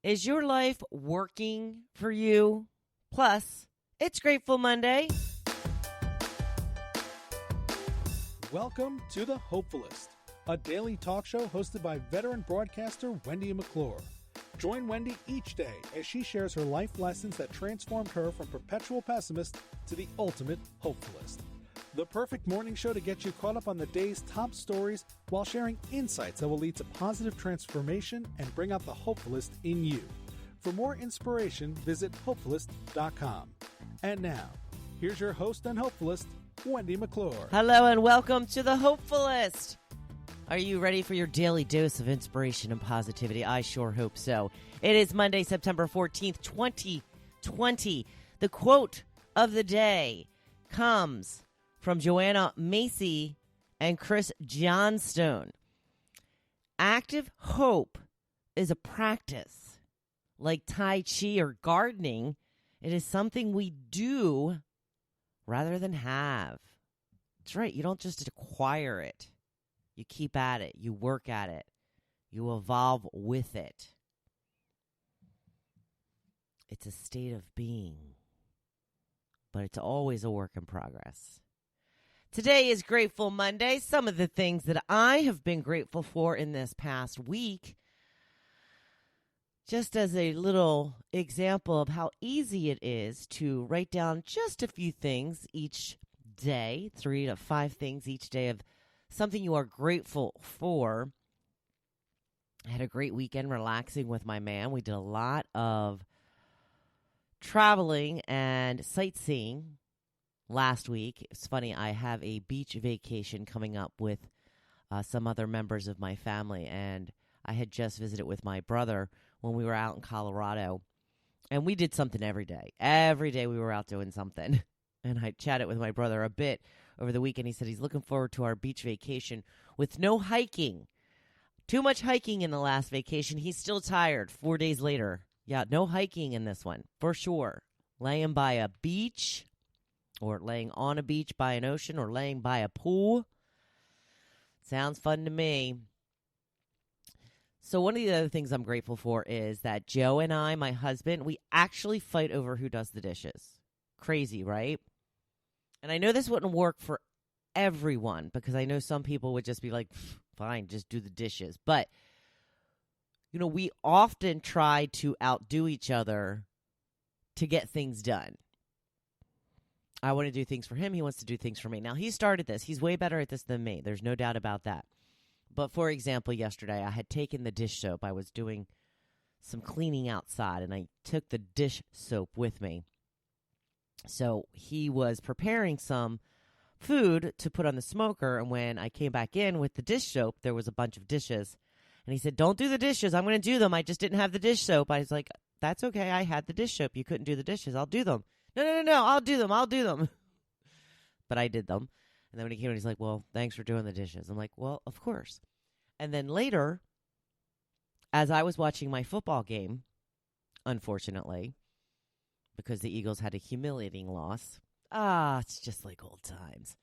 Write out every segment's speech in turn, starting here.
Is your life working for you? Plus, it's Grateful Monday. Welcome to the Hopefulist, a daily talk show hosted by veteran broadcaster Wendy McClure. Join Wendy each day as she shares her life lessons that transformed her from perpetual pessimist to the ultimate hopefulist. The perfect morning show to get you caught up on the day's top stories while sharing insights that will lead to positive transformation and bring out the hopefulist in you. For more inspiration, visit hopefulist.com. And now, here's your host and hopefulist, Wendy McClure. Hello and welcome to the Hopefulist. Are you ready for your daily dose of inspiration and positivity? I sure hope so. It is Monday, September 14th, 2020. The quote of the day comes from Joanna Macy and Chris Johnstone. Active hope is a practice. Like Tai Chi or gardening, it is something we do rather than have. That's right. You don't just acquire it. You keep at it. You work at it. You evolve with it. It's a state of being, but it's always a work in progress. Today is Grateful Monday. Some of the things that I have been grateful for in this past week, just as a little example of how easy it is to write down just a few things each day, 3 to 5 things each day of something you are grateful for. I had a great weekend relaxing with my man. We did a lot of traveling and sightseeing last week. It's funny, I have a beach vacation coming up with some other members of my family, and I had just visited with my brother when we were out in Colorado, and we did something every day. Every day we were out doing something, and I chatted with my brother a bit over the weekend. He said he's looking forward to our beach vacation with no hiking. Too much hiking in the last vacation. He's still tired 4 days later. Yeah, no hiking in this one, for sure. Laying by a beach, or laying on a beach by an ocean, or laying by a pool. Sounds fun to me. So one of the other things I'm grateful for is that Joe and I, my husband, we actually fight over who does the dishes. Crazy, right? And I know this wouldn't work for everyone, because I know some people would just be like, fine, just do the dishes. But, you know, we often try to outdo each other to get things done. I want to do things for him. He wants to do things for me. Now, he started this. He's way better at this than me. There's no doubt about that. But, for example, yesterday I had taken the dish soap. I was doing some cleaning outside, and I took the dish soap with me. So he was preparing some food to put on the smoker, and when I came back in with the dish soap, there was a bunch of dishes. And he said, "Don't do the dishes. I'm going to do them. I just didn't have the dish soap." I was like, "That's okay. I had the dish soap. You couldn't do the dishes. I'll do them." No. I'll do them. But I did them. And then when he came in, he's like, "Well, thanks for doing the dishes." I'm like, "Well, of course." And then later, as I was watching my football game, unfortunately, because the Eagles had a humiliating loss. It's just like old times.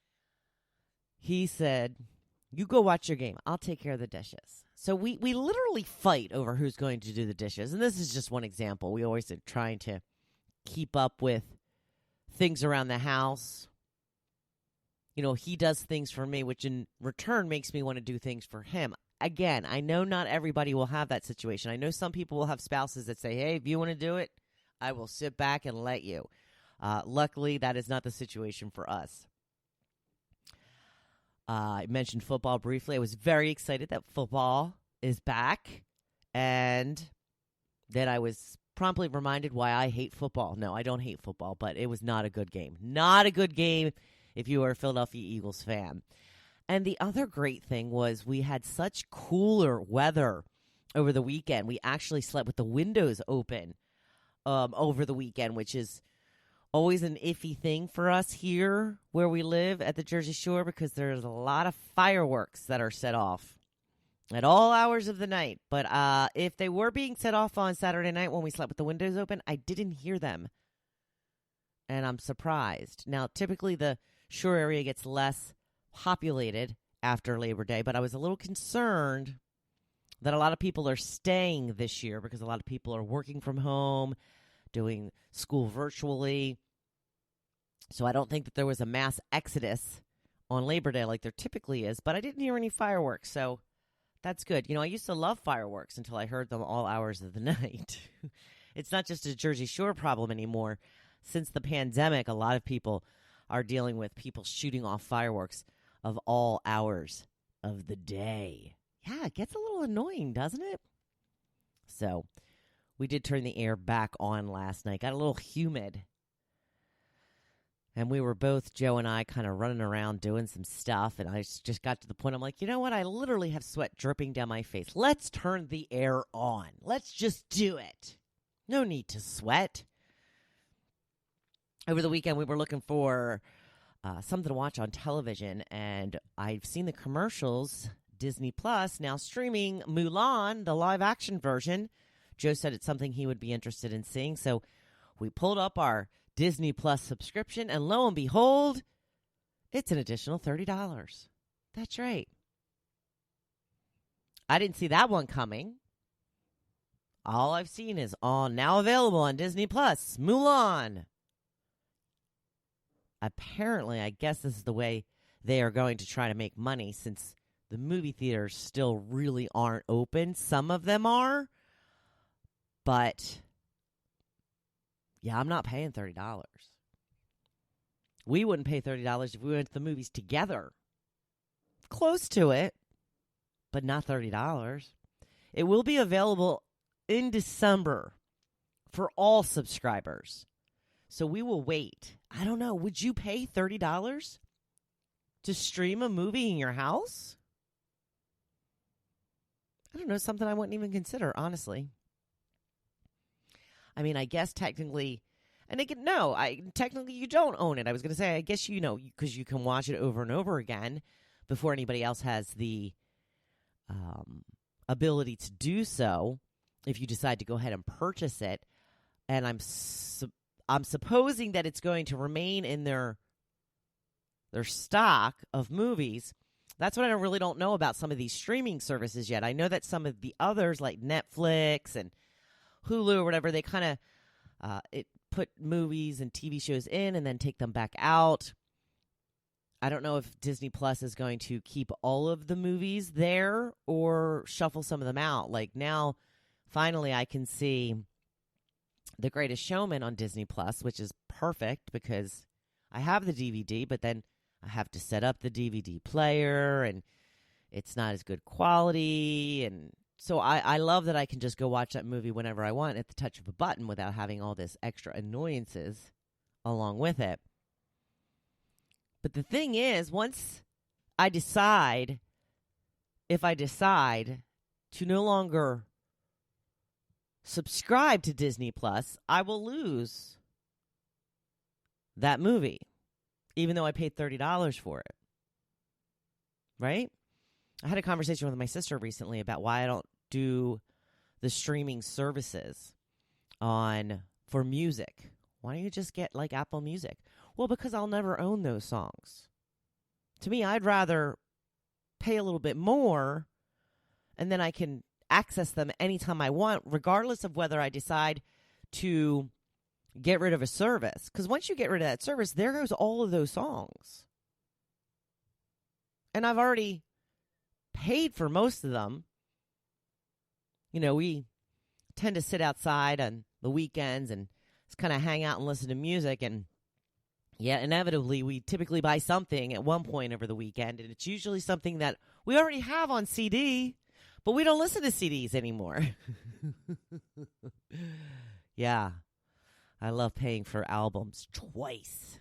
He said, "You go watch your game. I'll take care of the dishes." So we literally fight over who's going to do the dishes. And this is just one example. We always are trying to keep up with things around the house. You know, he does things for me, which in return makes me want to do things for him. Again, I know not everybody will have that situation. I know some people will have spouses that say, "Hey, if you want to do it, I will sit back and let you." Luckily, that is not the situation for us. I mentioned football briefly. I was very excited that football is back, and then I was promptly reminded why I hate football. No, I don't hate football, but it was not a good game. Not a good game if you are a Philadelphia Eagles fan. And the other great thing was we had such cooler weather over the weekend. We actually slept with the windows open over the weekend, which is always an iffy thing for us here where we live at the Jersey Shore, because there's a lot of fireworks that are set off at all hours of the night. But if they were being set off on Saturday night when we slept with the windows open, I didn't hear them. And I'm surprised. Now, typically the shore area gets less populated after Labor Day, but I was a little concerned that a lot of people are staying this year because a lot of people are working from home, doing school virtually. So I don't think that there was a mass exodus on Labor Day like there typically is, but I didn't hear any fireworks, so that's good. I used to love fireworks until I heard them all hours of the night. It's not just a Jersey Shore problem anymore. Since the pandemic, a lot of people are dealing with people shooting off fireworks of all hours of the day. Yeah, it gets a little annoying, doesn't it? So we did turn the air back on last night. Got a little humid. And we were both, Joe and I, kind of running around doing some stuff. And I just got to the point, I'm like, you know what? I literally have sweat dripping down my face. Let's turn the air on. Let's just do it. No need to sweat. Over the weekend, we were looking for something to watch on television. And I've seen the commercials. Disney Plus now streaming Mulan, the live action version. Joe said it's something he would be interested in seeing. So we pulled up our Disney Plus subscription, and lo and behold, it's an additional $30. That's right. I didn't see that one coming. All I've seen is now available on Disney Plus, Mulan. Apparently, I guess this is the way they are going to try to make money since the movie theaters still really aren't open. Some of them are, but yeah, I'm not paying $30. We wouldn't pay $30 if we went to the movies together. Close to it, but not $30. It will be available in December for all subscribers. So we will wait. I don't know. Would you pay $30 to stream a movie in your house? I don't know. Something I wouldn't even consider, honestly. I mean, I guess technically, and technically you don't own it. I was going to say, I guess because you can watch it over and over again before anybody else has the ability to do so. If you decide to go ahead and purchase it, and I'm supposing that it's going to remain in their stock of movies. That's what I really don't know about some of these streaming services yet. I know that some of the others like Netflix and Hulu or whatever, they kind of put movies and TV shows in and then take them back out. I don't know if Disney Plus is going to keep all of the movies there or shuffle some of them out. Like now, finally, I can see The Greatest Showman on Disney Plus, which is perfect because I have the DVD, but then I have to set up the DVD player and it's not as good quality. And so I love that I can just go watch that movie whenever I want at the touch of a button without having all this extra annoyances along with it. But the thing is, once if I decide to no longer subscribe to Disney Plus, I will lose that movie, even though I paid $30 for it. Right? I had a conversation with my sister recently about why I don't do the streaming services for music. Why don't you just get like Apple Music? Well, because I'll never own those songs. To me, I'd rather pay a little bit more and then I can access them anytime I want, regardless of whether I decide to get rid of a service. Because once you get rid of that service, there goes all of those songs. And I've already paid for most of them. We tend to sit outside on the weekends and just kind of hang out and listen to music. And yeah, inevitably, we typically buy something at one point over the weekend. And it's usually something that we already have on CD, but we don't listen to CDs anymore. Yeah. I love paying for albums twice.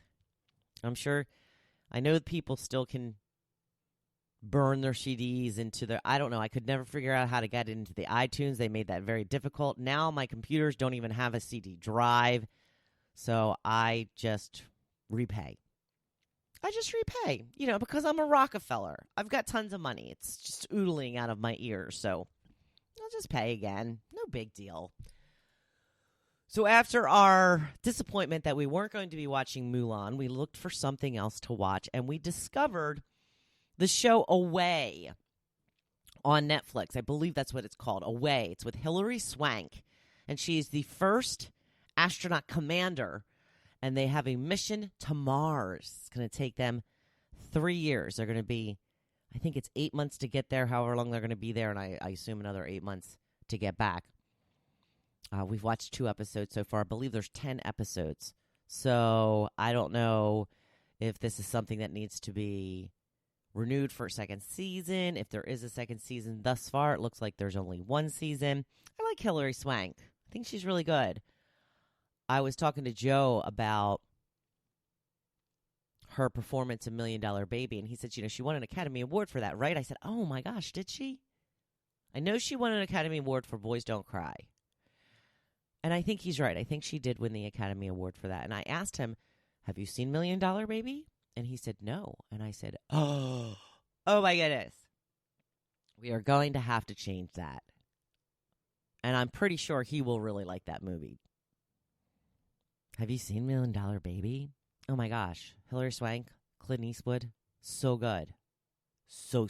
I know people still can burn their CDs into their, I don't know, I could never figure out how to get it into the iTunes. They made that very difficult. Now my computers don't even have a CD drive, so I just repay. Because I'm a Rockefeller. I've got tons of money. It's just oodling out of my ears, so I'll just pay again. No big deal. So after our disappointment that we weren't going to be watching Mulan, we looked for something else to watch, and we discovered the show Away on Netflix. I believe that's what it's called, Away. It's with Hilary Swank, and she's the first astronaut commander, and they have a mission to Mars. It's going to take them 3 years. They're going to be, I think it's 8 months to get there, however long they're going to be there, and I assume another 8 months to get back. We've watched 2 episodes so far. I believe there's 10 episodes. So I don't know if this is something that needs to be renewed for a second season. If there is a second season, thus far, it looks like there's only 1 season. I like Hilary Swank. I think she's really good. I was talking to Joe about her performance in $1 Million Baby, and he said, she won an Academy Award for that, right? I said, oh my gosh, did she? I know she won an Academy Award for Boys Don't Cry. And I think he's right. I think she did win the Academy Award for that. And I asked him, have you seen $1 Million Baby? And he said, no. And I said, oh my goodness. We are going to have to change that. And I'm pretty sure he will really like that movie. Have you seen $1 Million Baby? Oh my gosh. Hilary Swank, Clint Eastwood, so good. So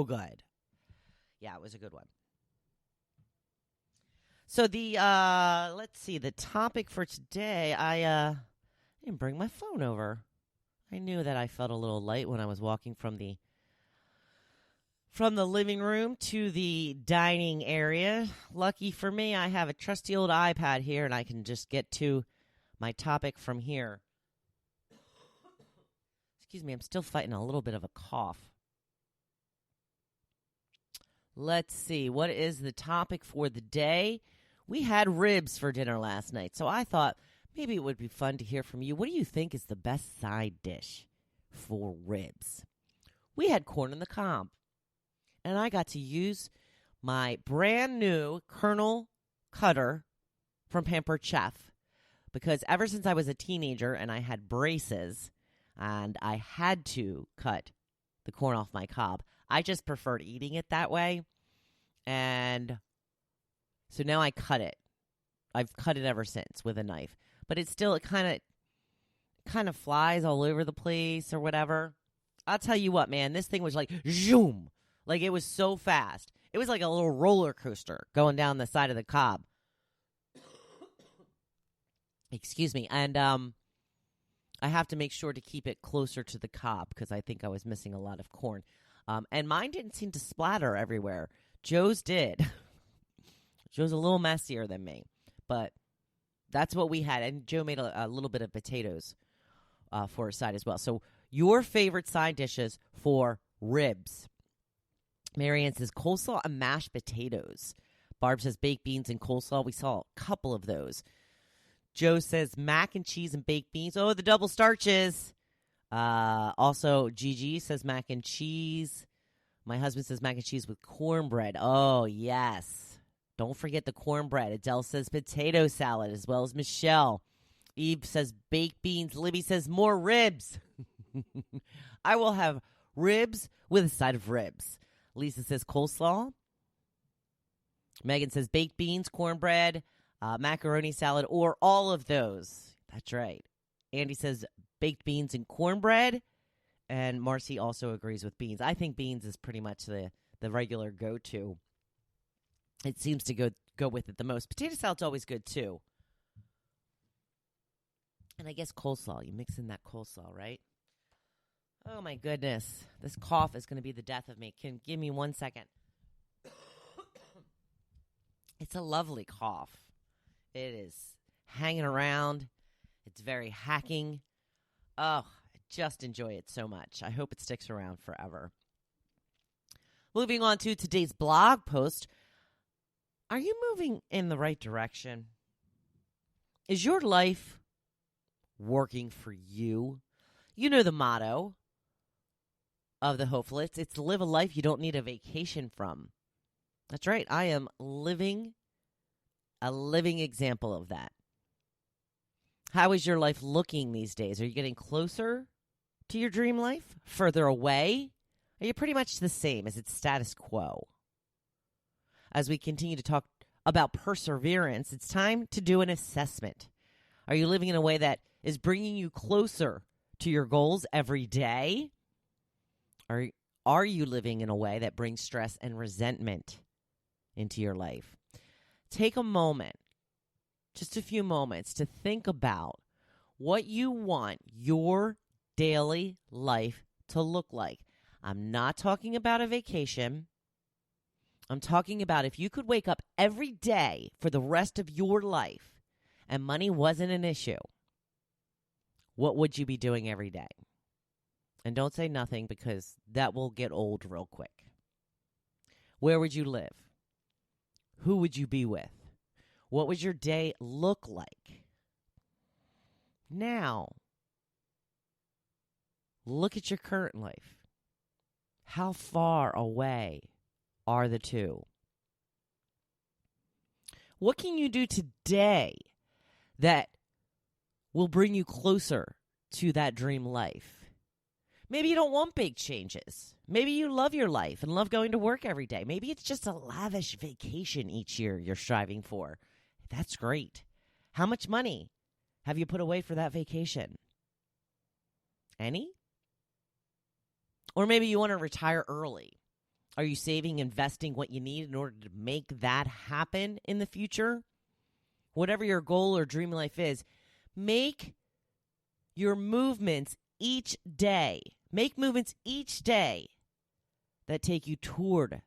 good. Yeah, it was a good one. So let's see, the topic for today, I didn't bring my phone over. I knew that I felt a little light when I was walking from the living room to the dining area. Lucky for me, I have a trusty old iPad here, and I can just get to my topic from here. Excuse me, I'm still fighting a little bit of a cough. Let's see, what is the topic for the day? We had ribs for dinner last night, so I thought maybe it would be fun to hear from you. What do you think is the best side dish for ribs? We had corn on the cob, and I got to use my brand new Colonel cutter from Pampered Chef, because ever since I was a teenager and I had braces and I had to cut the corn off my cob, I just preferred eating it that way. And so now I cut it. I've cut it ever since with a knife. But it kind of flies all over the place or whatever. I'll tell you what, man, this thing was like zoom. Like it was so fast. It was like a little roller coaster going down the side of the cob. Excuse me. And I have to make sure to keep it closer to the cob because I think I was missing a lot of corn. And mine didn't seem to splatter everywhere. Joe's did. Joe's a little messier than me. But that's what we had. And Joe made a little bit of potatoes for a side as well. So your favorite side dishes for ribs. Marianne says coleslaw and mashed potatoes. Barb says baked beans and coleslaw. We saw a couple of those. Joe says mac and cheese and baked beans. Oh, the double starches. Also, Gigi says mac and cheese. My husband says mac and cheese with cornbread. Oh, yes. Don't forget the cornbread. Adele says potato salad, as well as Michelle. Eve says baked beans. Libby says more ribs. I will have ribs with a side of ribs. Lisa says coleslaw. Megan says baked beans, cornbread, macaroni salad, or all of those. That's right. Andy says baked beans and cornbread. And Marcy also agrees with beans. I think beans is pretty much the regular go-to. It seems to go with it the most. Potato salad's always good, too. And I guess coleslaw. You mix in that coleslaw, right? Oh, my goodness. This cough is going to be the death of me. Give me 1 second. It's a lovely cough. It is hanging around. It's very hacking. Oh, I just enjoy it so much. I hope it sticks around forever. Moving on to today's blog post. Are you moving in the right direction? Is your life working for you? You know the motto of the Hopefulist. It's live a life you don't need a vacation from. That's right. I am living a living example of that. How is your life looking these days? Are you getting closer to your dream life? Further away? Are you pretty much the same? Is it status quo? As we continue to talk about perseverance, it's time to do an assessment. Are you living in a way that is bringing you closer to your goals every day? are you living in a way that brings stress and resentment into your life? Take a moment, just a few moments, to think about what you want your daily life to look like. I'm not talking about a vacation. I'm talking about if you could wake up every day for the rest of your life and money wasn't an issue, what would you be doing every day? And don't say nothing, because that will get old real quick. Where would you live? Who would you be with? What would your day look like? Now, look at your current life. How far away are the two? What can you do today that will bring you closer to that dream life? Maybe you don't want big changes. Maybe you love your life and love going to work every day. Maybe it's just a lavish vacation each year you're striving for. That's great. How much money have you put away for that vacation? Any? Or maybe you want to retire early. Are you saving, investing what you need in order to make that happen in the future? Whatever your goal or dream life is, make your movements each day. Make movements each day that take you toward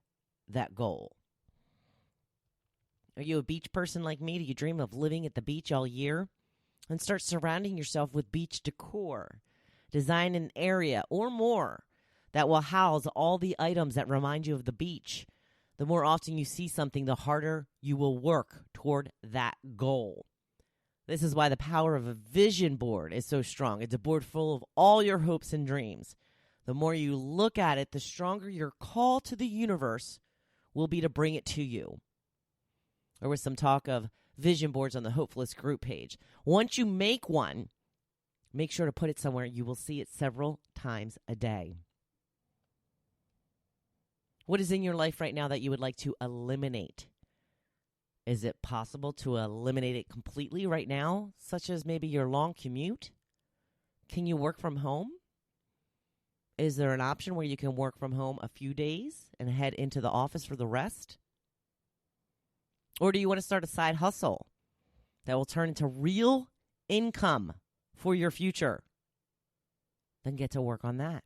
that goal. Are you a beach person like me? Do you dream of living at the beach all year? And start surrounding yourself with beach decor. Design an area or more that will house all the items that remind you of the beach. The more often you see something, the harder you will work toward that goal. This is why the power of a vision board is so strong. It's a board full of all your hopes and dreams. The more you look at it, the stronger your call to the universe will be to bring it to you. There was some talk of vision boards on the Hopefulist group page. Once you make one, make sure to put it somewhere. You will see it several times a day. What is in your life right now that you would like to eliminate? Is it possible to eliminate it completely right now, such as maybe your long commute? Can you work from home? Is there an option where you can work from home a few days and head into the office for the rest? Or do you want to start a side hustle that will turn into real income for your future? Then get to work on that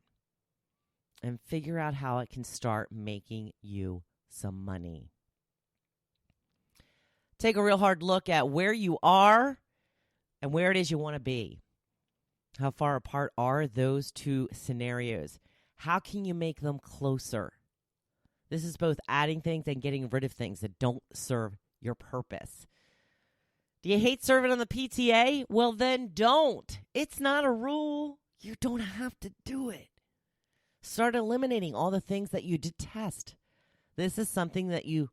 and figure out how it can start making you some money. Take a real hard look at where you are and where it is you want to be. How far apart are those two scenarios? How can you make them closer? This is both adding things and getting rid of things that don't serve your purpose. Do you hate serving on the PTA? Well, then don't. It's not a rule. You don't have to do it. Start eliminating all the things that you detest. This is something that you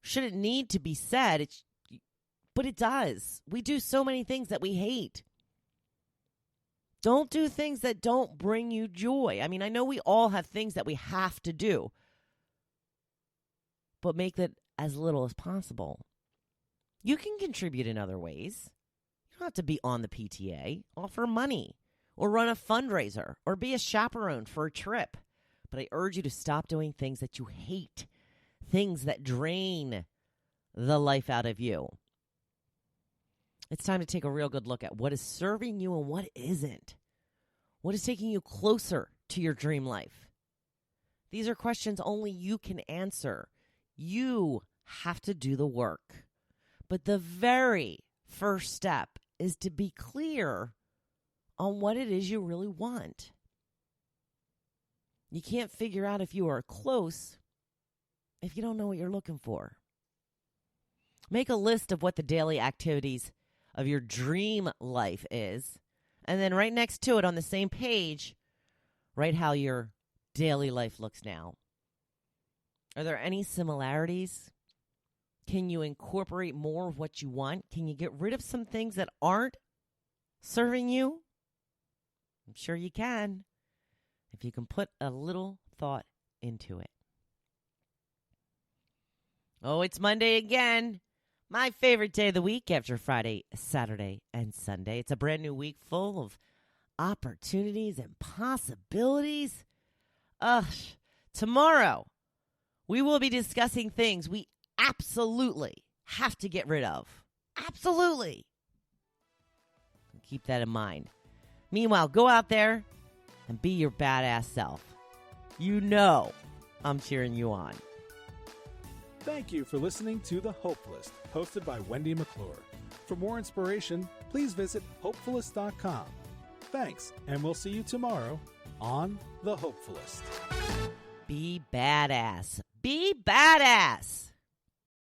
shouldn't need to be said, but it does. We do so many things that we hate. Don't do things that don't bring you joy. I mean, I know we all have things that we have to do, but make that as little as possible. You can contribute in other ways. You don't have to be on the PTA. Offer money or run a fundraiser or be a chaperone for a trip. But I urge you to stop doing things that you hate. Things that drain the life out of you. It's time to take a real good look at what is serving you and what isn't. What is taking you closer to your dream life? These are questions only you can answer. You have to do the work. But the very first step is to be clear on what it is you really want. You can't figure out if you are close if you don't know what you're looking for. Make a list of what the daily activities of your dream life is, and then right next to it on the same page, write how your daily life looks now. Are there any similarities? Can you incorporate more of what you want? Can you get rid of some things that aren't serving you? I'm sure you can, if you can put a little thought into it. Oh, it's Monday again. My favorite day of the week after Friday, Saturday, and Sunday. It's a brand new week full of opportunities and possibilities. Tomorrow, we will be discussing things we absolutely have to get rid of. Absolutely. Keep that in mind. Meanwhile, go out there and be your badass self. You know I'm cheering you on. Thank you for listening to The Hopefulist, hosted by Wendy McClure. For more inspiration, please visit hopefulist.com. Thanks, and we'll see you tomorrow on The Hopefulist. Be badass. Be badass.